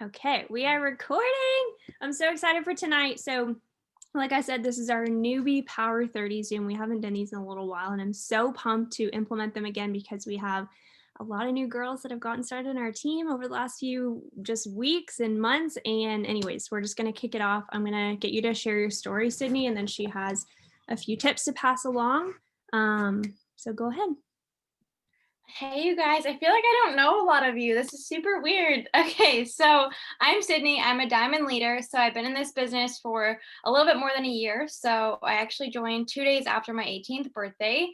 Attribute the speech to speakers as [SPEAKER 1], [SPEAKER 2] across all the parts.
[SPEAKER 1] Okay, we are recording. I'm so excited for tonight. So, like I said, this is our Newbie Power 30 Zoom. We haven't done these in a little while, and I'm so pumped to implement them again because we have a lot of new girls that have gotten started in our team over the last few just weeks and months. And, anyways, we're just going to kick it off. I'm going to get you to share your story, Sydney, and then she has a few tips to pass along. So, go ahead.
[SPEAKER 2] Hey, you guys, I feel like I don't know a lot of you. This is super weird. Okay, so I'm Sydney. I'm a diamond leader. So I've been in this business for a little bit more than a year. So I actually joined 2 days after my 18th birthday.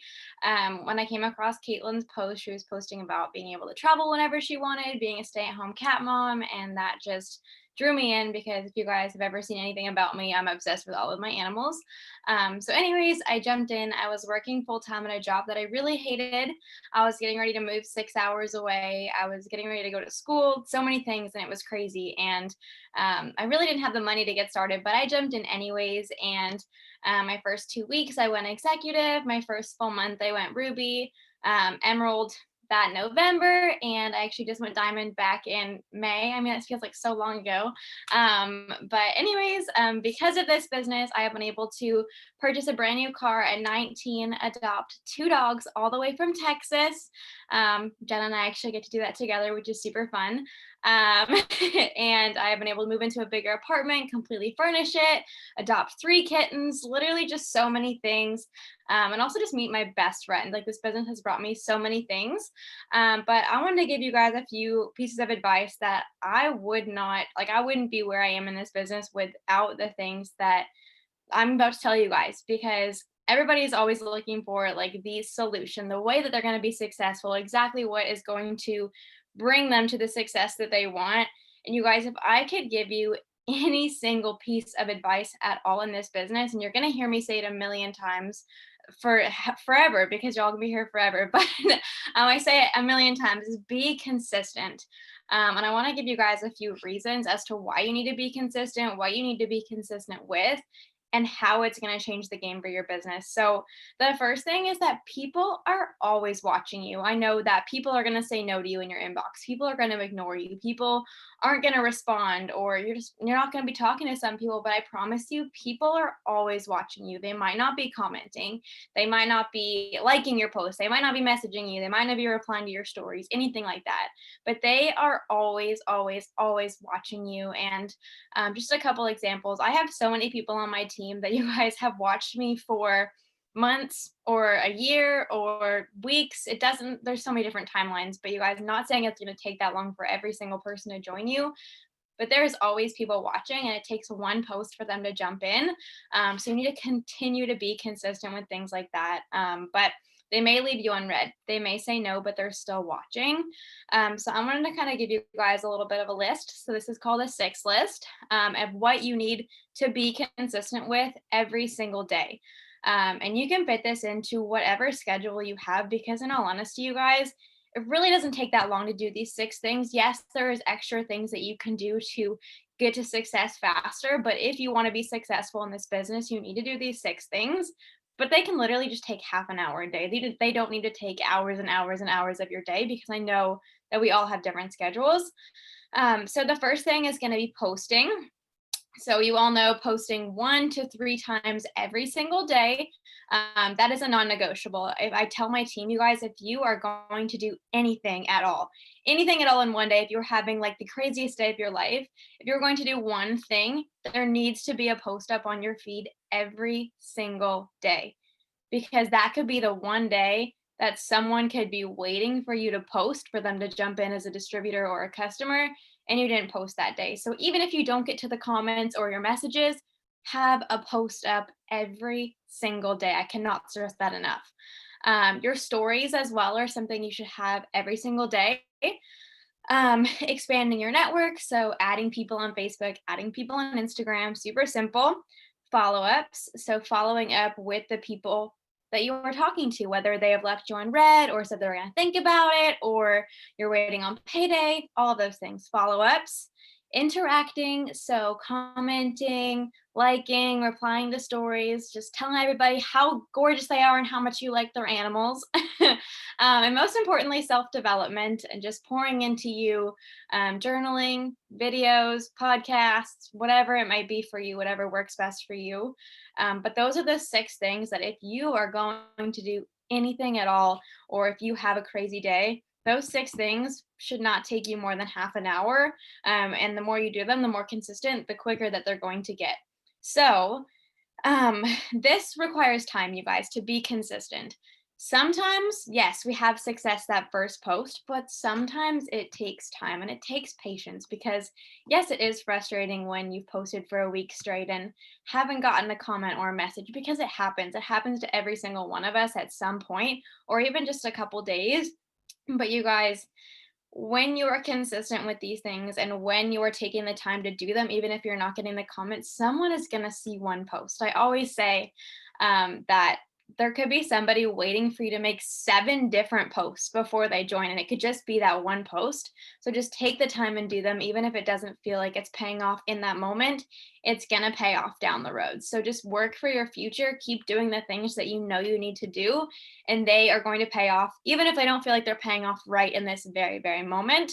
[SPEAKER 2] When I came across Caitlin's post, she was posting about being able to travel whenever she wanted, being a stay at home cat mom. And that just drew me in because if you guys have ever seen anything about me, I'm obsessed with all of my animals. So, I jumped in. I was working full time at a job that I really hated. I was getting ready to move 6 hours away. I was getting ready to go to school, so many things, and it was crazy. And I really didn't have the money to get started, but I jumped in anyways. And my first 2 weeks, I went executive. My first full month, I went Ruby, Emerald that November, and I actually just went diamond back in May. I mean, it feels like so long ago. Because of this business, I have been able to purchase a brand new car at 19, adopt two dogs all the way from Texas. Jenna and I actually get to do that together, which is super fun. Um, and I've been able to move into a bigger apartment, completely furnish it, adopt three kittens, literally just so many things. And also just meet my best friend. Like this business has brought me so many things. But I wanted to give you guys a few pieces of advice that I would not, like, I wouldn't be where I am in this business without the things that I'm about to tell you guys because everybody is always looking for like the solution, the way that they're going to be successful, exactly what is going to bring them to the success that they want. And you guys, if I could give you any single piece of advice at all in this business, and you're going to hear me say it a million times for forever because y'all gonna be here forever, but I say it a million times is be consistent. And I want to give you guys a few reasons as to why you need to be consistent, what you need to be consistent with, and how it's going to change the game for your business. So, the first thing is that people are always watching you. I know that people are going to say no to you in your inbox. People are going to ignore you. People aren't going to respond, or you're not going to be talking to some people, but I promise you, people are always watching you. They might not be commenting, they might not be liking your posts, they might not be messaging you, they might not be replying to your stories, anything like that. But they are always, always, always watching you. And just a couple examples. I have so many people on my team that you guys have watched me for months or a year or weeks. It doesn't, there's so many different timelines, but you guys, I'm not saying it's going to take that long for every single person to join you, but there's always people watching and it takes one post for them to jump in. So you need to continue to be consistent with things like that. But they may leave you unread. They may say no, but they're still watching. So I'm going to kind of give you guys a little bit of a list. So this is called a 6 list of what you need to be consistent with every single day. And you can fit this into whatever schedule you have because, in all honesty, you guys, it really doesn't take that long to do these 6 things. Yes, there is extra things that you can do to get to success faster, but if you want to be successful in this business, you need to do these 6 things. But they can literally just take half an hour a day. They don't need to take hours and hours and hours of your day because I know that we all have different schedules. So the first thing is going to be posting. So you all know posting 1 to 3 times every single day. That is a non-negotiable. If I tell my team, you guys, if you are going to do anything at all in one day, if you're having like the craziest day of your life, if you're going to do one thing, there needs to be a post up on your feed every single day because that could be the one day that someone could be waiting for you to post for them to jump in as a distributor or a customer and you didn't post that day. So even if you don't get to the comments or your messages, have a post up every single day. I cannot stress that enough. Your stories as well are something you should have every single day. Expanding your network. So adding people on Facebook, adding people on Instagram, super simple. Follow ups. So following up with the people that you are talking to, whether they have left you on red or said they're going to think about it or you're waiting on payday, all of those things. Follow ups. interacting. So commenting, liking, replying to stories, just telling everybody how gorgeous they are and how much you like their animals. And most importantly, self-development and just pouring into you, journaling, videos, podcasts, whatever it might be for you, whatever works best for you. But those are the 6 things that if you are going to do anything at all, or if you have a crazy day, those 6 things should not take you more than half an hour. And the more you do them, the more consistent, the quicker that they're going to get. So, um, this requires time, you guys, to be consistent. Sometimes, yes, we have success that first post, but sometimes it takes time and it takes patience because, yes, it is frustrating when you've posted for a week straight and haven't gotten a comment or a message because it happens. It happens to every single one of us at some point, or even just a couple days. But you guys, when you are consistent with these things and when you are taking the time to do them, even if you're not getting the comments, someone is going to see one post. I always say that there could be somebody waiting for you to make 7 different posts before they join, and it could just be that one post. So just take the time and do them, even if it doesn't feel like it's paying off in that moment. It's going to pay off down the road. So just work for your future. Keep doing the things that you know you need to do, and they are going to pay off, even if they don't feel like they're paying off right in this very, very moment.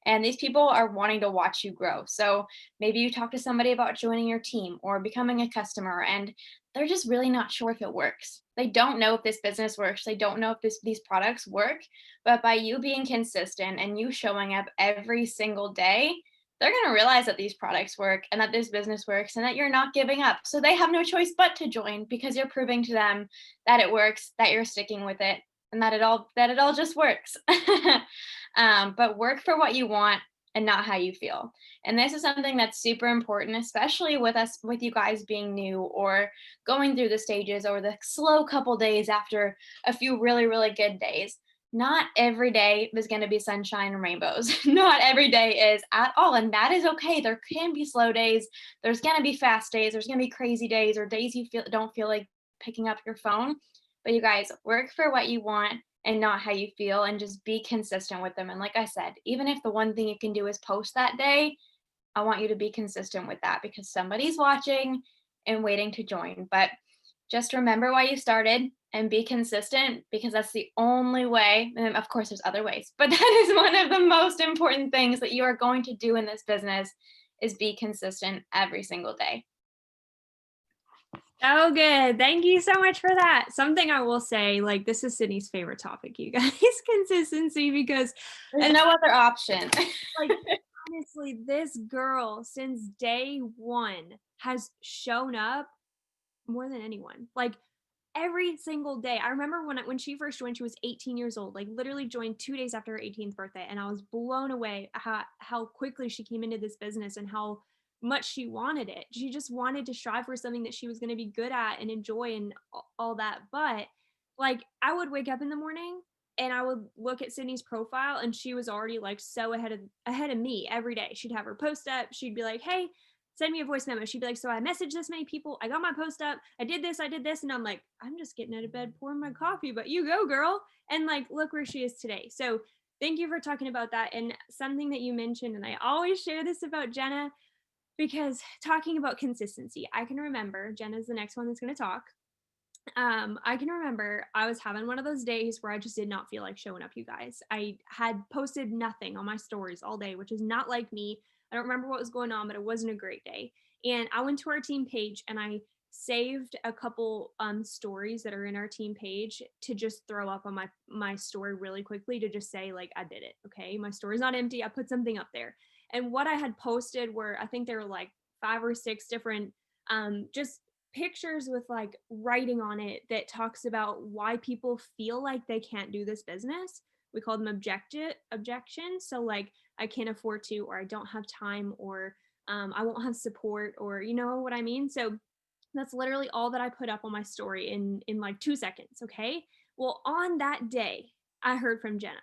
[SPEAKER 2] And these people are wanting to watch you grow. So maybe you talk to somebody about joining your team or becoming a customer, and they're just really not sure if it works. They don't know if this business works. They don't know if these products work. But by you being consistent and you showing up every single day, they're going to realize that these products work and that this business works and that you're not giving up. So they have no choice but to join because you're proving to them that it works, that you're sticking with it, and that it all just works. But work for what you want and not how you feel. And this is something that's super important, especially with you guys being new or going through the stages or the slow couple days after a few really, really good days. Not every day is going to be sunshine and rainbows. Not every day is at all. And that is okay. There can be slow days. There's going to be fast days. There's going to be crazy days or days you don't feel like picking up your phone. But you guys, work for what you want and not how you feel, and just be consistent with them. And like I said, even if the one thing you can do is post that day, I want you to be consistent with that because somebody's watching and waiting to join. But just remember why you started and be consistent because that's the only way. And of course, there's other ways, but that is one of the most important things that you are going to do in this business is be consistent every single day.
[SPEAKER 1] Oh, good. Thank you so much for that. Something I will say, like, this is Sydney's favorite topic, you guys, consistency, because
[SPEAKER 2] There's no other option.
[SPEAKER 1] like honestly, this girl since day one has shown up more than anyone. Like every single day. I remember when she first joined, she was 18 years old, like literally joined 2 days after her 18th birthday. And I was blown away how quickly she came into this business and how much she wanted it. She just wanted to strive for something that she was going to be good at and enjoy and all that. But like I would wake up in the morning and I would look at Sydney's profile and she was already like so ahead of me every day. She'd have her post up. She'd be like, "Hey, send me a voice memo." She'd be like, "So I messaged this many people. I got my post up. I did this. I did this." And I'm like, "I'm just getting out of bed, pouring my coffee, but you go, girl." And like, look where she is today. So thank you for talking about that. And something that you mentioned, and I always share this about Jenna, because talking about consistency, I can remember Jenna's the next one that's going to talk. I can remember I was having one of those days where I just did not feel like showing up, you guys. I had posted nothing on my stories all day, which is not like me. I don't remember what was going on, but it wasn't a great day. And I went to our team page and I saved a couple stories that are in our team page to just throw up on my story really quickly to just say like I did it. Okay, my story's not empty. I put something up there. And what I had posted were, I think there were like 5 or 6 different just pictures with like writing on it that talks about why people feel like they can't do this business. We call them objections. So like I can't afford to, or I don't have time, or I won't have support, or you know what I mean. So that's literally all that I put up on my story in like 2 seconds. Okay. Well, on that day, I heard from Jenna.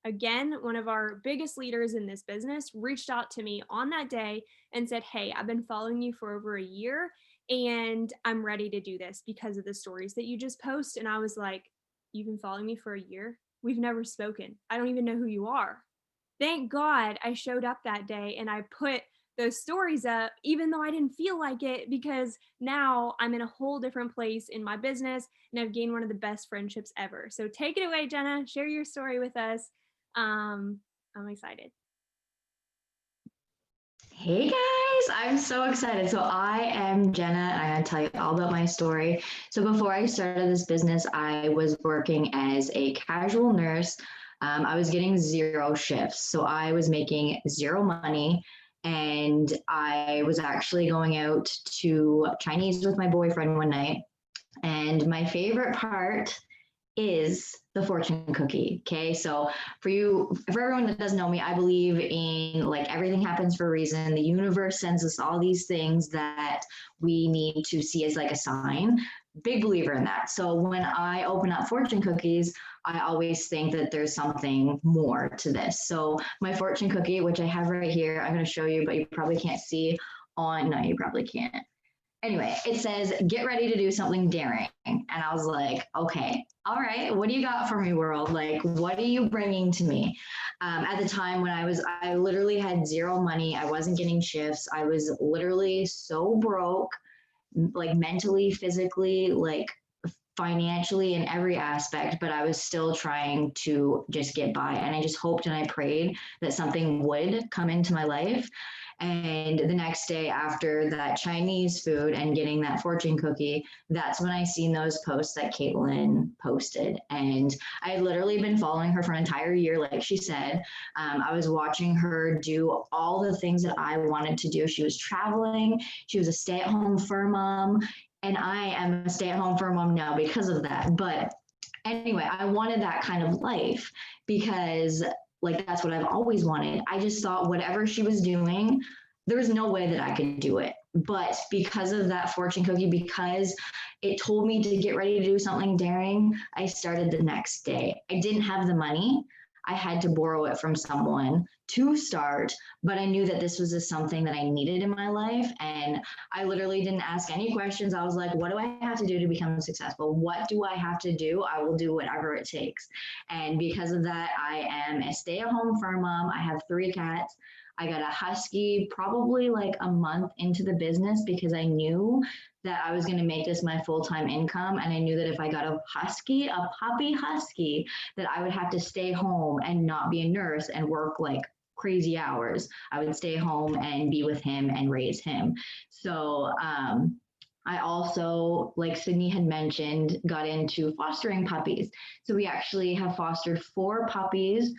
[SPEAKER 1] Again, one of our biggest leaders in this business reached out to me on that day and said, "Hey, I've been following you for over a year and I'm ready to do this because of the stories that you just post." And I was like, "You've been following me for a year? We've never spoken. I don't even know who you are." thank God I showed up that day and I put those stories up, even though I didn't feel like it, because now I'm in a whole different place in my business and I've gained one of the best friendships ever. So take it away, Jenna. Share your story with us. I'm excited.
[SPEAKER 3] Hey guys, I'm so excited. So I am Jenna and I'm going to tell you all about my story. So before I started this business, I was working as a casual nurse. I was getting 0 shifts. So I was making 0 money and I was actually going out to Chinese with my boyfriend one night. And my favorite part is the fortune cookie. Okay. So for everyone that doesn't know me, I believe in like everything happens for a reason. The universe sends us all these things that we need to see as like a sign. Big believer in that. So when I open up fortune cookies, I always think that there's something more to this. So my fortune cookie, which I have right here, I'm going to show you, but you probably can't see no, you probably can't. Anyway, it says, get ready to do something daring. And I was like, okay, all right, what do you got for me, world? Like, what are you bringing to me? At the time when I literally had 0 money. I wasn't getting shifts. I was literally so broke, like mentally, physically, like financially in every aspect, but I was still trying to just get by. And I just hoped and I prayed that something would come into my life. And the next day after that Chinese food and getting that fortune cookie, that's when I seen those posts that Caitlin posted. And I had literally been following her for an entire year, like she said. I was watching her do all the things that I wanted to do. She was traveling, she was a stay-at-home fur mom, and I am a stay-at-home fur mom now because of that. But anyway, I wanted that kind of life because like that's what I've always wanted. I just thought whatever she was doing, there was no way that I could do it. But because of that fortune cookie, because it told me to get ready to do something daring, I started the next day. I didn't have the money. I had to borrow it from someone to start, but I knew that this was something that I needed in my life. And I literally didn't ask any questions. I was like, what do I have to do to become successful? What do I have to do? I will do whatever it takes. And because of that, I am a stay-at-home fur mom. I have 3 cats. I got a husky probably like a month into the business because I knew that I was going to make this my full-time income. And I knew that if I got a husky, a puppy husky, that I would have to stay home and not be a nurse and work like crazy hours. I would stay home and be with him and raise him. So I also, like Sydney had mentioned, got into fostering puppies. So we actually have fostered 4 puppies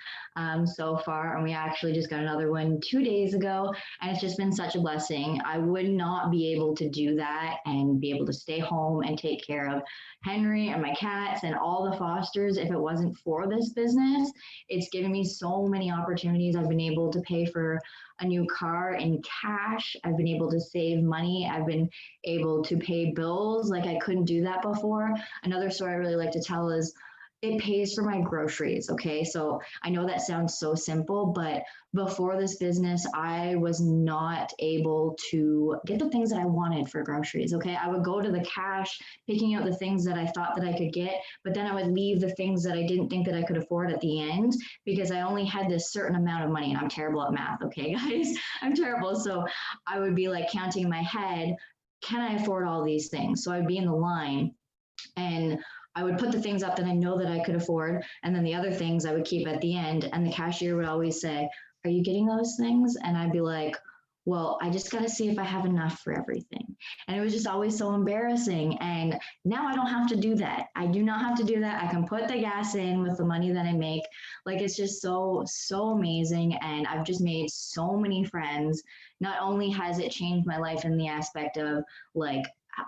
[SPEAKER 3] so far, and we actually just got another one 2 days ago. And it's just been such a blessing. I would not be able to do that and be able to stay home and take care of Henry and my cats and all the fosters if it wasn't for this business. It's given me so many opportunities. I've been able to pay for a new car in cash. I've been able to save money. I've been able to pay bills like I couldn't do that before. Another story I really like to tell is it pays for my groceries. Okay. So I know that sounds so simple, but before this business, I was not able to get the things that I wanted for groceries. Okay. I would go to the cash, picking out the things that I thought that I could get, but then I would leave the things that I didn't think that I could afford at the end because I only had this certain amount of money and I'm terrible at math. Okay, guys, I'm terrible. So I would be like counting in my head, can I afford all these things? So I'd be in the line and I would put the things up that I know that I could afford. And then the other things I would keep at the end. And the cashier would always say, are you getting those things? And I'd be like, well, I just got to see if I have enough for everything. And it was just always so embarrassing. And now I don't have to do that. I do not have to do that. I can put the gas in with the money that I make. Like, it's just so, so amazing. And I've just made so many friends. Not only has it changed my life in the aspect of like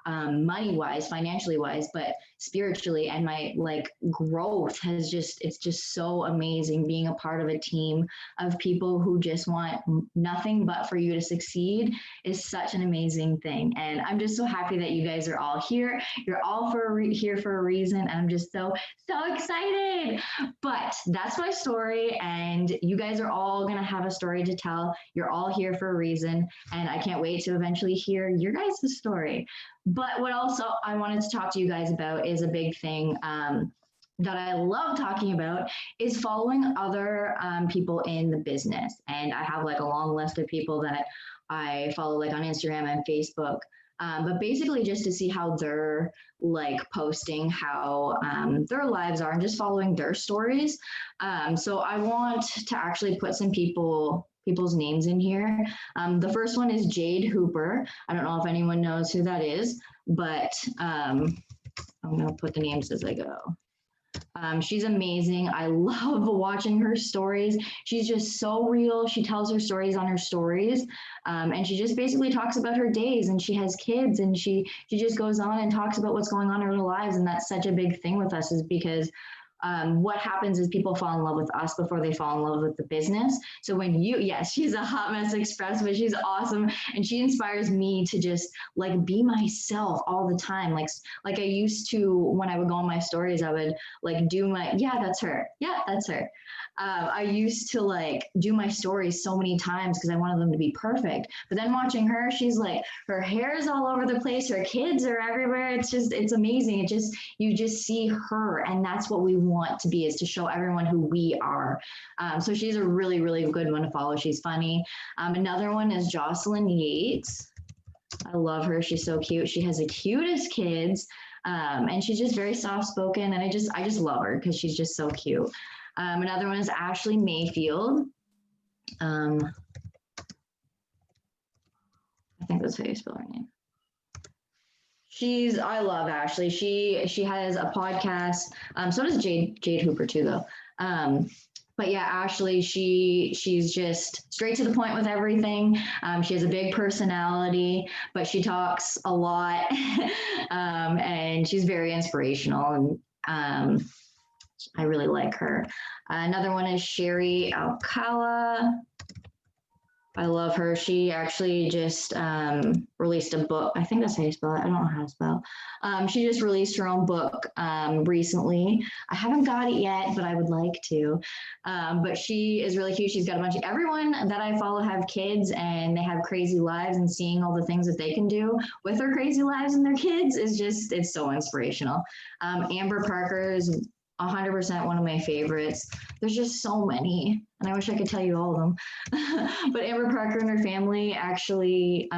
[SPEAKER 3] money wise, financially wise, but spiritually, and my like growth has it's just so amazing being a part of a team of people who just want nothing but for you to succeed is such an amazing thing. And I'm just so happy that you guys are all here. You're all here for a reason. And I'm just so excited. But that's my story. And you guys are all going to have a story to tell. You're all here for a reason. And I can't wait to eventually hear your guys' story. But what also I wanted to talk to you guys about is a big thing that I love talking about is following other people in the business. And I have like a long list of people that I follow like on Instagram and Facebook. But basically just to see how they're like posting how their lives are and just following their stories. So I want to actually put some people's names in here. The first one is Jade Hooper. I don't know if anyone knows who that is, but I'm going to put the names as I go. She's amazing. I love watching her stories. She's just so real. She tells her stories on her stories. And she just basically talks about her days, and she has kids, and she just goes on and talks about what's going on in her lives. And that's such a big thing with us, is because what happens is people fall in love with us before they fall in love with the business. So when yes, she's a hot mess express, but she's awesome. And she inspires me to just like be myself all the time. Like I used to, when I would go on my stories, I would like do my, yeah, that's her. Yeah, that's her. I used to like do my stories so many times because I wanted them to be perfect. But then watching her, she's like, her hair is all over the place. Her kids are everywhere. It's amazing. You just see her. And that's what we want to be, is to show everyone who we are. So she's a really, really good one to follow. She's funny. Another one is Jocelyn Yates. I love her. She's so cute. She has the cutest kids. And she's just very soft spoken. And I just love her because she's just so cute. Another one is Ashley Mayfield. I think that's how you spell her name. I love Ashley. She has a podcast. So does Jade Hooper too, though. But yeah, Ashley, she's just straight to the point with everything. She has a big personality, but she talks a lot, and she's very inspirational. And I really like her. Another one is Sherry Alcala. I love her. She actually just released a book. I think that's how you spell it. I don't know how to spell. She just released her own book recently. I haven't got it yet, but I would like to. But she is really cute. She's got a bunch of, everyone that I follow have kids, and they have crazy lives, and seeing all the things that they can do with their crazy lives and their kids is just, it's so inspirational. Amber Parker is 100% one of my favorites. There's just so many, and I wish I could tell you all of them. But Amber Parker and her family actually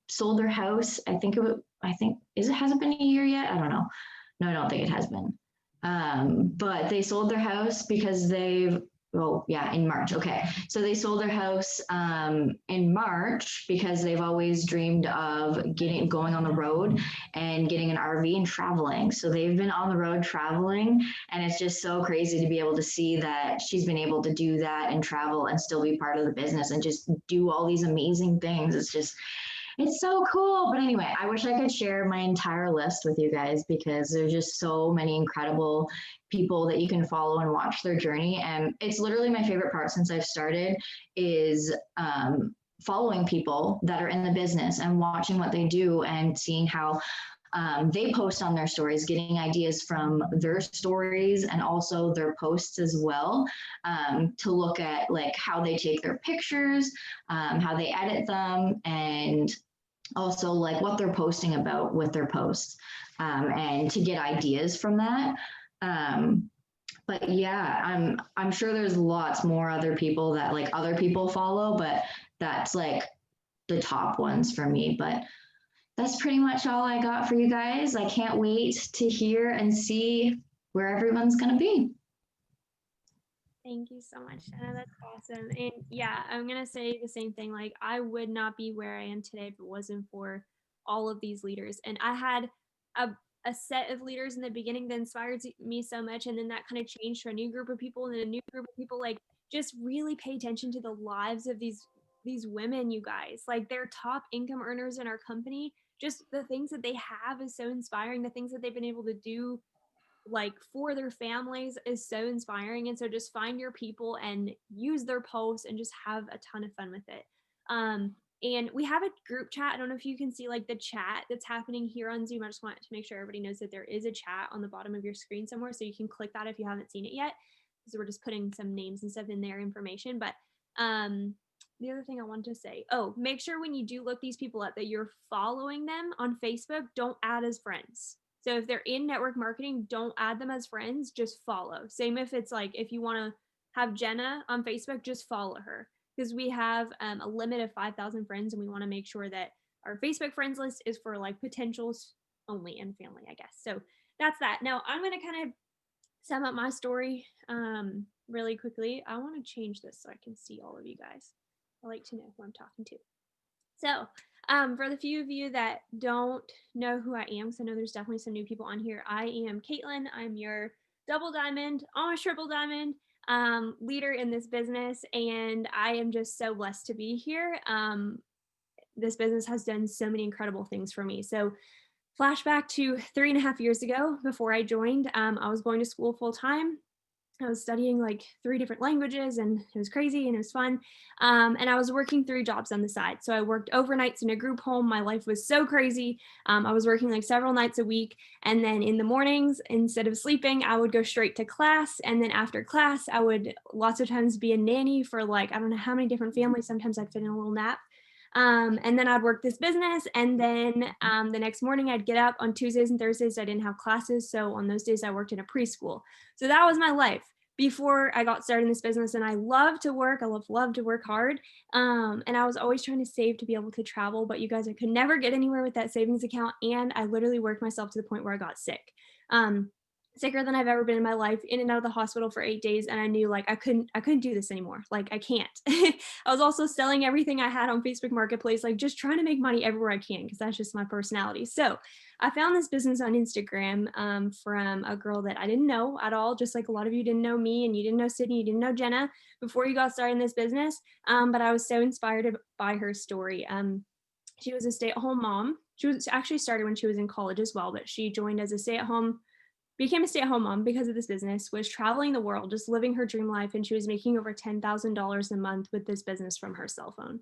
[SPEAKER 3] sold their house. Has it been a year yet? I don't know. No, I don't think it has been. But they sold their house because in March. Okay. So they sold their house in March because they've always dreamed of going on the road and getting an RV and traveling. So they've been on the road traveling, and it's just so crazy to be able to see that she's been able to do that and travel and still be part of the business and just do all these amazing things. It's so cool. But anyway, I wish I could share my entire list with you guys, because there's just so many incredible people that you can follow and watch their journey. And it's literally my favorite part since I've started is following people that are in the business and watching what they do and seeing how they post on their stories, getting ideas from their stories and also their posts as well, to look at like how they take their pictures, how they edit them, and also like what they're posting about with their posts, and to get ideas from that. But yeah, I'm sure there's lots more other people that like other people follow, but that's like the top ones for me. But that's pretty much all I got for you guys. I can't wait to hear and see where everyone's going to be.
[SPEAKER 1] Thank you so much, Jenna. That's awesome. And yeah, I'm going to say the same thing. Like, I would not be where I am today if it wasn't for all of these leaders. And I had a set of leaders in the beginning that inspired me so much. And then that kind of changed to a new group of people, and then a new group of people. Like, just really pay attention to the lives of these women, you guys. Like, they're top income earners in our company. Just the things that they have is so inspiring. The things that they've been able to do like for their families is so inspiring. And so just find your people and use their posts and just have a ton of fun with it. And we have a group chat. I don't know if you can see like the chat that's happening here on Zoom. I just want to make sure everybody knows that there is a chat on the bottom of your screen somewhere, so you can click that if you haven't seen it yet, because we're just putting some names and stuff in there, information. But the other thing I wanted to say, make sure when you do look these people up that you're following them on Facebook. Don't add as friends. So if they're in network marketing, don't add them as friends, just follow. Same if it's like, if you want to have Jenna on Facebook, just follow her, because we have a limit of 5,000 friends, and we want to make sure that our Facebook friends list is for like potentials only and family, I guess. So that's that. Now I'm going to kind of sum up my story really quickly. I want to change this so I can see all of you guys. I like to know who I'm talking to. So for the few of you that don't know who I am, because I know there's definitely some new people on here, I am Caitlin. I'm your double diamond, almost triple diamond leader in this business, and I am just so blessed to be here. This business has done so many incredible things for me. So flashback to 3.5 years ago, before I joined, I was going to school full time. I was studying like 3 different languages, and it was crazy and it was fun. And I was working 3 jobs on the side. So I worked overnights in a group home. My life was so crazy. I was working like several nights a week. And then in the mornings, instead of sleeping, I would go straight to class. And then after class, I would lots of times be a nanny for like, I don't know how many different families. Sometimes I'd fit in a little nap. And then I'd work this business. And then the next morning I'd get up. On Tuesdays and Thursdays, I didn't have classes. So on those days I worked in a preschool. So that was my life before I got started in this business. And I love to work. I love to work hard. And I was always trying to save to be able to travel. But you guys, I could never get anywhere with that savings account. And I literally worked myself to the point where I got sick. Sicker than I've ever been in my life, in and out of the hospital for 8 days. And I knew like I couldn't do this anymore. Like I can't. I was also selling everything I had on Facebook Marketplace, like just trying to make money everywhere I can, because that's just my personality. So I found this business on Instagram from a girl that I didn't know at all, just like a lot of you didn't know me, and you didn't know Sydney, you didn't know Jenna before you got started in this business. But I was so inspired by her story. She was a stay-at-home mom. She was actually started when she was in college as well, but she joined as became a stay-at-home mom because of this business, was traveling the world, just living her dream life. And she was making over $10,000 a month with this business from her cell phone.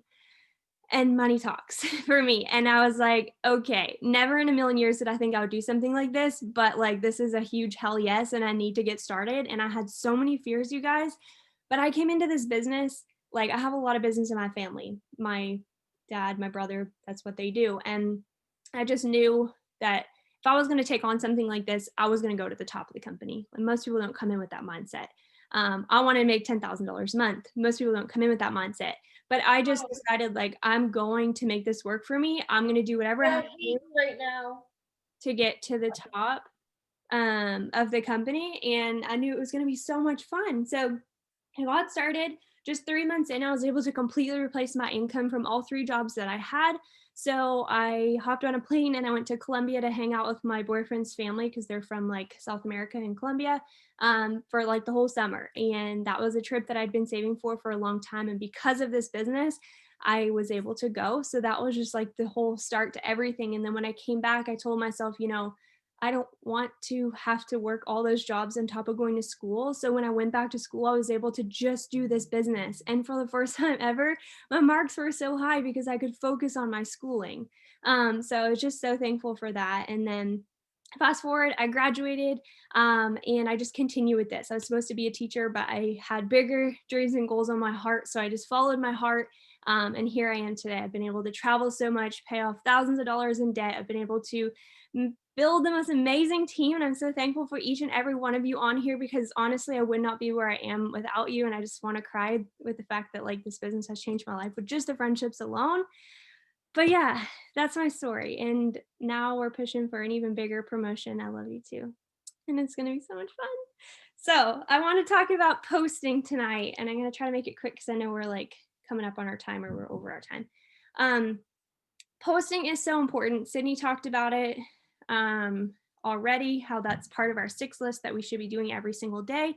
[SPEAKER 1] And money talks for me. And I was like, okay, never in a million years did I think I would do something like this, but like, this is a huge hell yes. And I need to get started. And I had so many fears, you guys, but I came into this business. Like I have a lot of business in my family, my dad, my brother, that's what they do. And I just knew that if I was going to take on something like this, I was going to go to the top of the company. And most people don't come in with that mindset. I want to make $10,000 a month. Most people don't come in with that mindset. But I just decided like, I'm going to make this work for me. I'm going to do whatever I have to do
[SPEAKER 2] right now
[SPEAKER 1] to get to the top of the company. And I knew it was going to be so much fun. So I got started. Just 3 months in, I was able to completely replace my income from all 3 jobs that I had. So I hopped on a plane and I went to Colombia to hang out with my boyfriend's family, because they're from like South America and Colombia, for like the whole summer. And that was a trip that I'd been saving for a long time. And because of this business, I was able to go. So that was just like the whole start to everything. And then when I came back, I told myself, I don't want to have to work all those jobs on top of going to school. So when I went back to school, I was able to just do this business. And for the first time ever, my marks were so high because I could focus on my schooling. So I was just so thankful for that. And then fast forward, I graduated, and I just continue with this. I was supposed to be a teacher, but I had bigger dreams and goals on my heart. So I just followed my heart. And here I am today. I've been able to travel so much, pay off thousands of dollars in debt. I've been able to build the most amazing team. And I'm so thankful for each and every one of you on here, because honestly, I would not be where I am without you. And I just want to cry with the fact that like this business has changed my life with just the friendships alone. But yeah, that's my story. And now we're pushing for an even bigger promotion. I love you too. And it's going to be so much fun. So I want to talk about posting tonight, and I'm going to try to make it quick because I know we're like coming up on our time, or we're over our time. Posting is so important. Sydney talked about it already, how that's part of our 6 list that we should be doing every single day.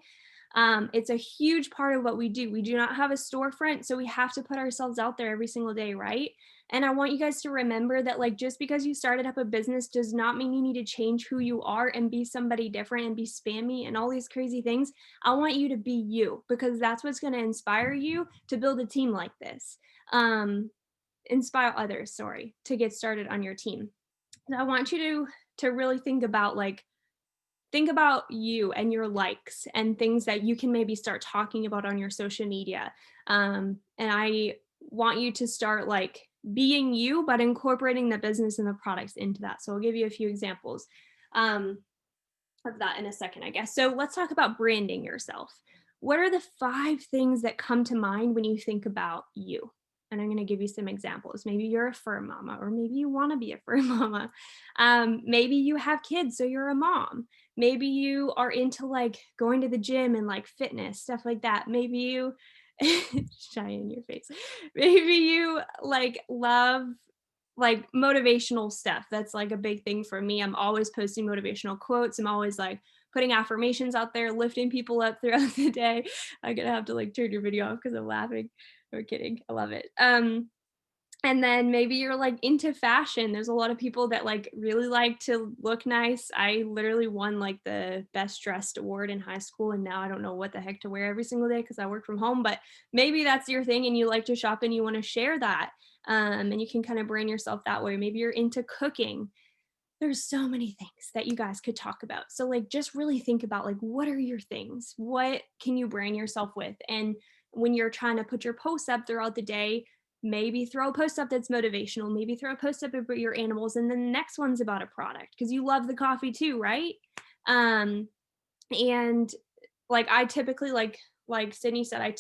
[SPEAKER 1] It's a huge part of what we do. We do not have a storefront, so we have to put ourselves out there every single day, right? And I want you guys to remember that like, just because you started up a business does not mean you need to change who you are and be somebody different and be spammy and all these crazy things. I want you to be you, because that's what's going to inspire you to build a team like this. Inspire others, to get started on your team. So I want you to really think about you and your likes and things that you can maybe start talking about on your social media. And I want you to start like being you, but incorporating the business and the products into that. So I'll give you a few examples. of that in a second, I guess. So let's talk about branding yourself. What are the 5 things that come to mind when you think about you? And I'm going to give you some examples. Maybe you're a fur mama, or maybe you want to be a fur mama. Maybe you have kids, so you're a mom. Maybe you are into like going to the gym and like fitness, stuff like that. Maybe you shy in your face. Maybe you like love like motivational stuff. That's like a big thing for me. I'm always posting motivational quotes. I'm always like putting affirmations out there, lifting people up throughout the day. I'm gonna have to like turn your video off because I'm laughing or kidding. I love it. And then maybe you're like into fashion. There's a lot of people that like really like to look nice. I literally won like the best dressed award in high school, and now I don't know what the heck to wear every single day because I work from home. But maybe that's your thing and you like to shop and you want to share that. And you can kind of brand yourself that way. Maybe you're into cooking. There's so many things that you guys could talk about. So like just really think about like what are your things? What can you brand yourself with? And when you're trying to put your posts up throughout the day, maybe throw a post up that's motivational, maybe throw a post up about your animals, and then the next one's about a product because you love the coffee too, right? And like I typically like Sydney said, I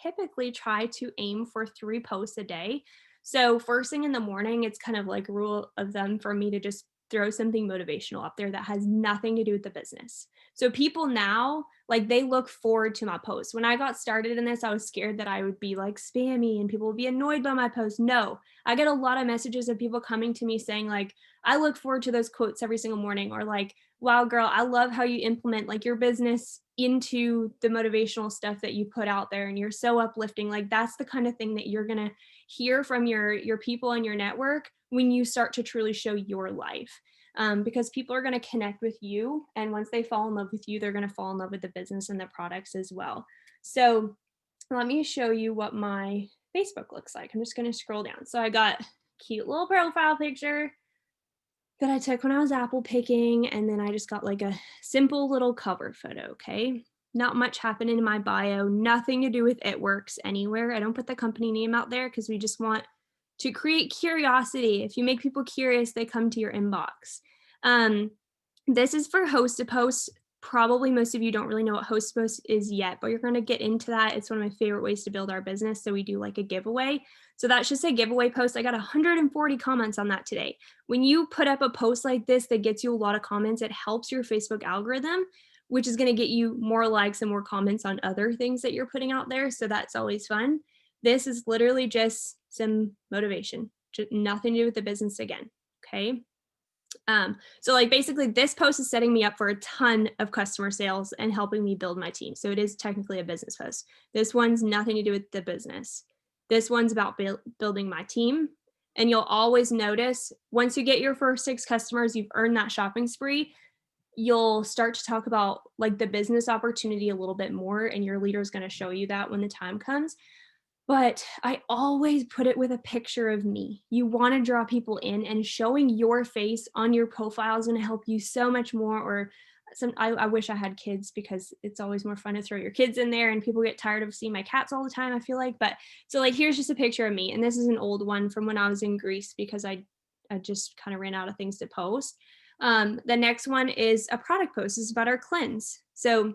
[SPEAKER 1] typically try to aim for 3 posts a day. So first thing in the morning, it's kind of like a rule of thumb for me to just throw something motivational up there that has nothing to do with the business. So people now, like they look forward to my posts. When I got started in this, I was scared that I would be like spammy and people would be annoyed by my posts. No, I get a lot of messages of people coming to me saying like, I look forward to those quotes every single morning, or like, wow, girl, I love how you implement like your business into the motivational stuff that you put out there, and you're so uplifting. Like that's the kind of thing that you're going to hear from your people and your network when you start to truly show your life. Because people are going to connect with you, and once they fall in love with you, they're going to fall in love with the business and the products as well. So let me show you what my Facebook looks like. I'm just going to scroll down. So I got a cute little profile picture that I took when I was apple picking, and then I just got like a simple little cover photo. Okay, not much happening in my bio, nothing to do with It Works anywhere. I don't put the company name out there because we just want to create curiosity. If you make people curious, they come to your inbox. This is for host to post. Probably most of you don't really know what host to post is yet, but you're going to get into that. It's one of my favorite ways to build our business. So we do like a giveaway. So that's just a giveaway post. I got 140 comments on that today. When you put up a post like this that gets you a lot of comments, it helps your Facebook algorithm, which is going to get you more likes and more comments on other things that you're putting out there. So that's always fun. This is literally just some motivation, just nothing to do with the business again. Okay. So like basically this post is setting me up for a ton of customer sales and helping me build my team. So it is technically a business post. This one's nothing to do with the business. This one's about building my team. And you'll always notice once you get your first 6 customers, you've earned that shopping spree, you'll start to talk about like the business opportunity a little bit more, and your leader is going to show you that when the time comes. But I always put it with a picture of me. You want to draw people in, and showing your face on your profile is going to help you so much more. Or I wish I had kids because it's always more fun to throw your kids in there, and people get tired of seeing my cats all the time, I feel like. But so like, here's just a picture of me. And this is an old one from when I was in Greece because I just kind of ran out of things to post. The next one is a product post. It's about our cleanse. So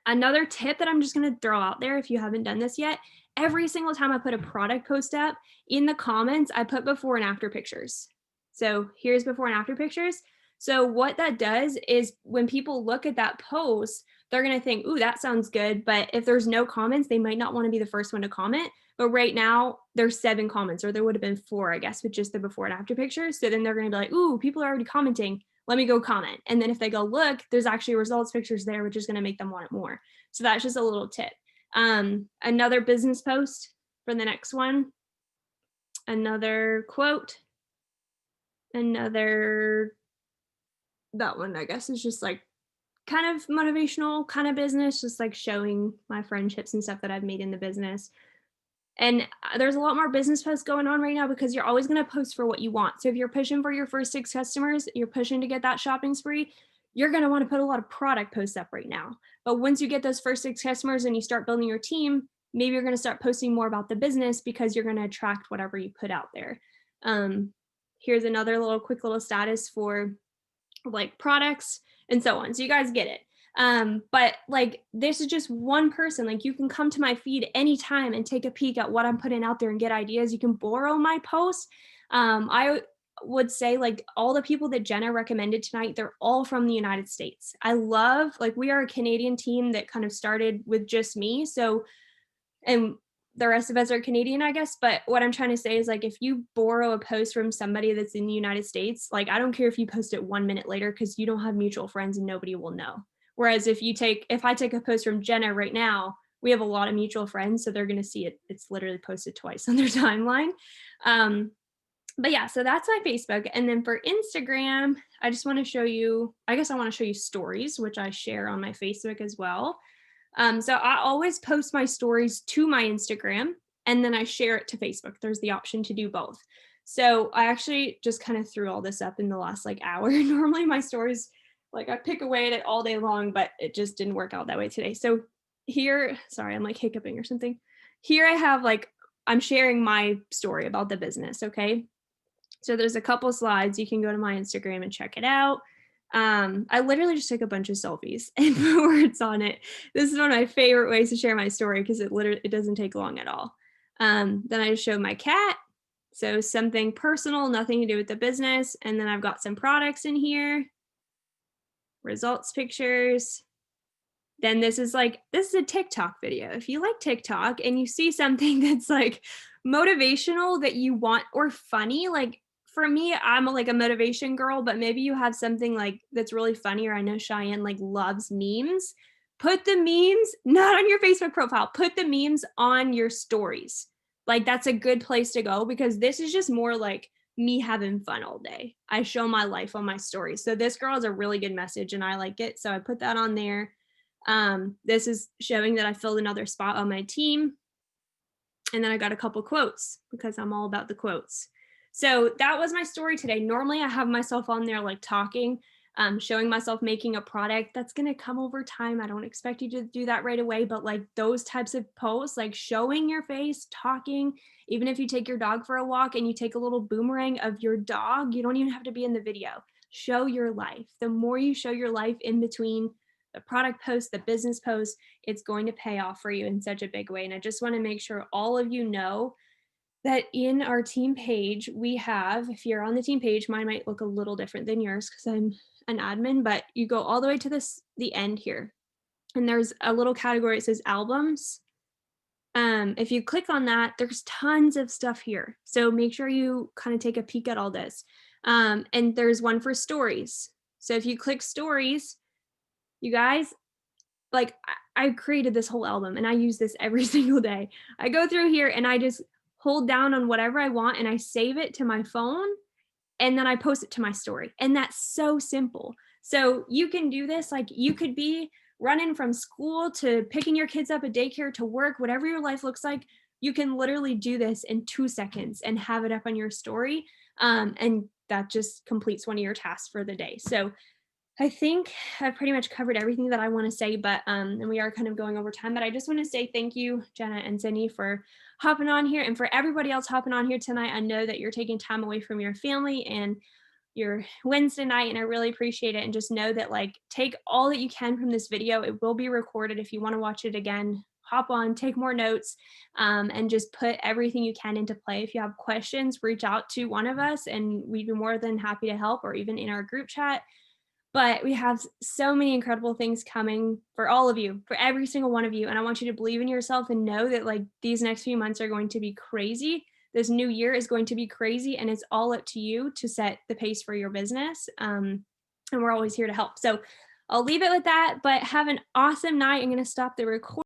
[SPEAKER 1] another tip that I'm just going to throw out there, if you haven't done this yet, every single time I put a product post up, in the comments, I put before and after pictures. So here's before and after pictures. So what that does is when people look at that post, they're going to think, ooh, that sounds good. But if there's no comments, they might not want to be the first one to comment. But right now there's 7 comments, or there would have been 4, I guess, with just the before and after pictures. So then they're going to be like, ooh, people are already commenting. Let me go comment. And then if they go look, there's actually results pictures there, which is going to make them want it more. So that's just a little tip. Another business post for the next one, another quote, that one, I guess, is just like kind of motivational, kind of business, just like showing my friendships and stuff that I've made in the business. And there's a lot more business posts going on right now because you're always going to post for what you want. So if you're pushing for your first 6 customers, you're pushing to get that shopping spree, you're going to want to put a lot of product posts up right now. But once you get those first 6 customers and you start building your team, maybe you're going to start posting more about the business because you're going to attract whatever you put out there. Here's another quick little status for like products and so on. So you guys get it. But like this is just one person. Like you can come to my feed anytime and take a peek at what I'm putting out there and get ideas. You can borrow my posts. I would say like all the people that Jenna recommended tonight, they're all from the United States. I love, like, we are a Canadian team that kind of started with just me. So, and the rest of us are Canadian, I guess. But what I'm trying to say is, like, if you borrow a post from somebody that's in the United States, like, I don't care if you post it 1 minute later, because you don't have mutual friends and nobody will know. Whereas if I take a post from Jenna right now, we have a lot of mutual friends, so they're going to see it. It's literally posted twice on their timeline. But yeah, so that's my Facebook. And then for Instagram, I just want to show you, I guess I want to show you stories, which I share on my Facebook as well. So I always post my stories to my Instagram and then I share it to Facebook. There's the option to do both. So I actually just kind of threw all this up in the last like hour. Normally my stories, like, I pick away at it all day long, but it just didn't work out that way today. So here, sorry, I'm like hiccuping or something. Here I have, like, I'm sharing my story about the business. Okay. So there's a couple slides. You can go to my Instagram and check it out. I literally just took a bunch of selfies and put words on it. This is one of my favorite ways to share my story because it doesn't take long at all. Then I just showed my cat. So something personal, nothing to do with the business. And then I've got some products in here, results pictures. Then this is a TikTok video. If you like TikTok and you see something that's like motivational that you want, or funny, like, for me, I'm like a motivation girl, but maybe you have something like that's really funny, or I know Cheyenne like loves memes. Put the memes not on your Facebook profile. Put the memes on your stories. Like, that's a good place to go, because this is just more like me having fun all day. I show my life on my stories. So this girl has a really good message and I like it. So I put that on there. This is showing that I filled another spot on my team. And then I got a couple quotes because I'm all about the quotes. So that was my story today. Normally I have myself on there like talking, showing myself making a product. That's going to come over time. I don't expect you to do that right away, but like those types of posts, like showing your face, talking, even if you take your dog for a walk and you take a little boomerang of your dog, you don't even have to be in the video. Show your life. The more you show your life in between the product post, the business post, it's going to pay off for you in such a big way. And I just want to make sure all of you know that in our team page, we have, if you're on the team page, mine might look a little different than yours because I'm an admin, but you go all the way to the end here. And there's a little category, it says albums. If you click on that, there's tons of stuff here. So make sure you kind of take a peek at all this. And there's one for stories. So if you click stories, you guys, like, I created this whole album and I use this every single day. I go through here and I just hold down on whatever I want and I save it to my phone and then I post it to my story. And that's so simple. So you can do this. Like, you could be running from school to picking your kids up at daycare to work, whatever your life looks like. You can literally do this in 2 seconds and have it up on your story. And that just completes one of your tasks for the day. So I think I've pretty much covered everything that I want to say, but and we are kind of going over time, but I just want to say thank you, Jenna and Sydney, for hopping on here, and for everybody else hopping on here tonight. I know that you're taking time away from your family and your Wednesday night, and I really appreciate it. And just know that, like, take all that you can from this video. It will be recorded. If you want to watch it again, hop on, take more notes, and just put everything you can into play. If you have questions, reach out to one of us and we'd be more than happy to help, or even in our group chat. But we have so many incredible things coming for all of you, for every single one of you. And I want you to believe in yourself and know that, like, these next few months are going to be crazy. This new year is going to be crazy, and it's all up to you to set the pace for your business. And we're always here to help. So I'll leave it with that, but have an awesome night. I'm going to stop the recording.